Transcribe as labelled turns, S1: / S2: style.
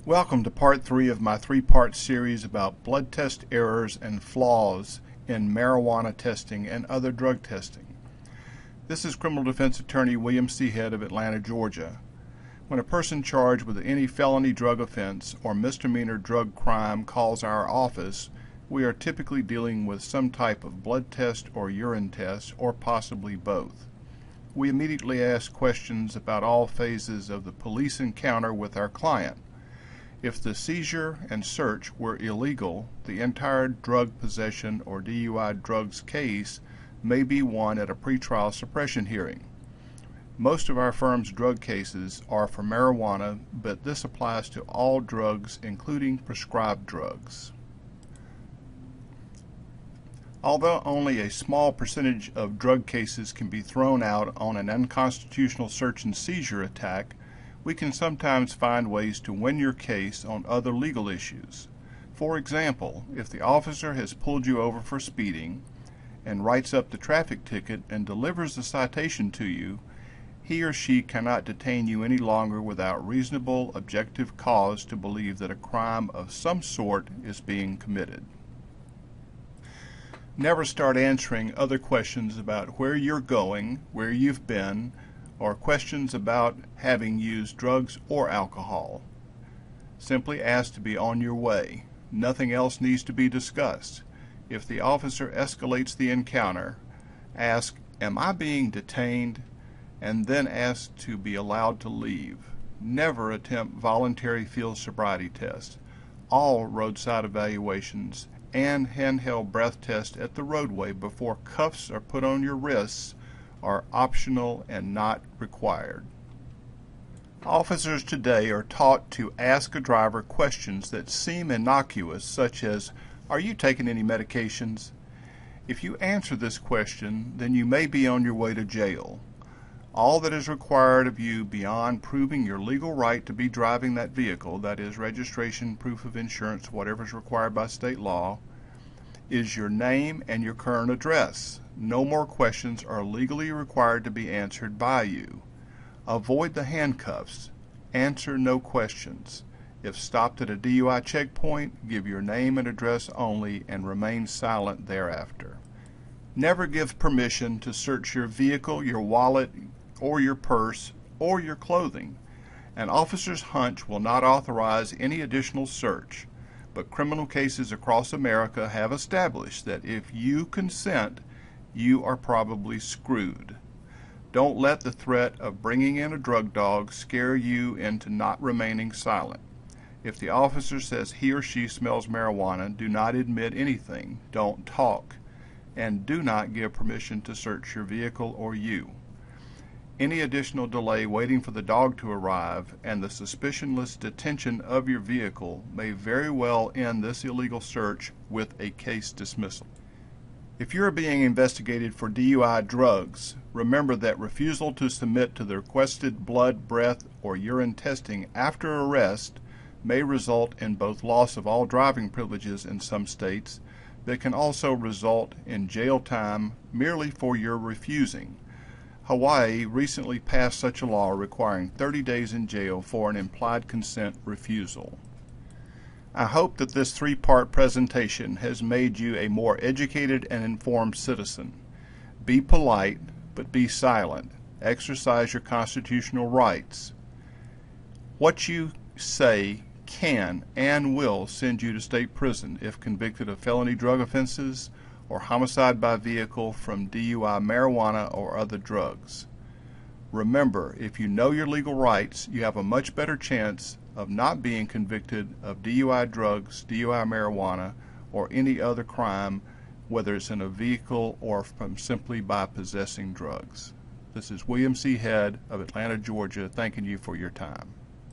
S1: Welcome to part 3 of my 3-part series about blood test errors and flaws in marijuana testing and other drug testing. This is criminal defense attorney William C. Head of Atlanta, Georgia. When a person charged with any felony drug offense or misdemeanor drug crime calls our office, we are typically dealing with some type of blood test or urine test, or possibly both. We immediately ask questions about all phases of the police encounter with our client. If the seizure and search were illegal, the entire drug possession or DUI-drugs case may be won at a pretrial suppression hearing. Most of our firm's drug cases are for marijuana, but this applies to all drugs, including prescribed drugs. Although only a small percentage of drug cases can be thrown out on an unconstitutional search and seizure attack, we can sometimes find ways to win your case on other legal issues. For example, if the officer has pulled you over for speeding and writes up the traffic ticket and delivers the citation to you, he or she cannot detain you any longer without reasonable objective cause to believe that a crime of some sort is being committed. Never start answering other questions about where you're going, where you've been, or questions about having used drugs or alcohol. Simply ask to be on your way. Nothing else needs to be discussed. If the officer escalates the encounter, ask, "Am I being detained?" and then ask to be allowed to leave. Never attempt voluntary field sobriety tests. All roadside evaluations and handheld breath tests at the roadway before cuffs are put on your wrists are optional and not required. Officers today are taught to ask a driver questions that seem innocuous, such as, "Are you taking any medications?" If you answer this question, then you may be on your way to jail. All that is required of you beyond proving your legal right to be driving that vehicle, that is registration, proof of insurance, whatever is required by state law, is your name and your current address. No more questions are legally required to be answered by you. Avoid the handcuffs. Answer no questions. If stopped at a DUI checkpoint, give your name and address only and remain silent thereafter. Never give permission to search your vehicle, your wallet, or your purse, or your clothing. An officer's hunch will not authorize any additional search, but criminal cases across America have established that if you consent, you are probably screwed. Don't let the threat of bringing in a drug dog scare you into not remaining silent. If the officer says he or she smells marijuana, do not admit anything, don't talk, and do not give permission to search your vehicle or you. Any additional delay waiting for the dog to arrive and the suspicionless detention of your vehicle may very well end this illegal search with a case dismissal. If you are being investigated for DUI-drugs, remember that refusal to submit to the requested blood, breath, or urine testing after arrest may result in both loss of all driving privileges in some states, but can also result in jail time merely for your refusing. Hawaii recently passed such a law requiring 30 days in jail for an implied consent refusal. I hope that this 3-part presentation has made you a more educated and informed citizen. Be polite, but be silent. Exercise your constitutional rights. What you say can and will send you to state prison if convicted of felony drug offenses or homicide by vehicle from DUI marijuana or other drugs. Remember, if you know your legal rights, you have a much better chance of not being convicted of DUI drugs, DUI marijuana, or any other crime, whether it's in a vehicle or from simply by possessing drugs. This is William C. Head of Atlanta, Georgia, thanking you for your time.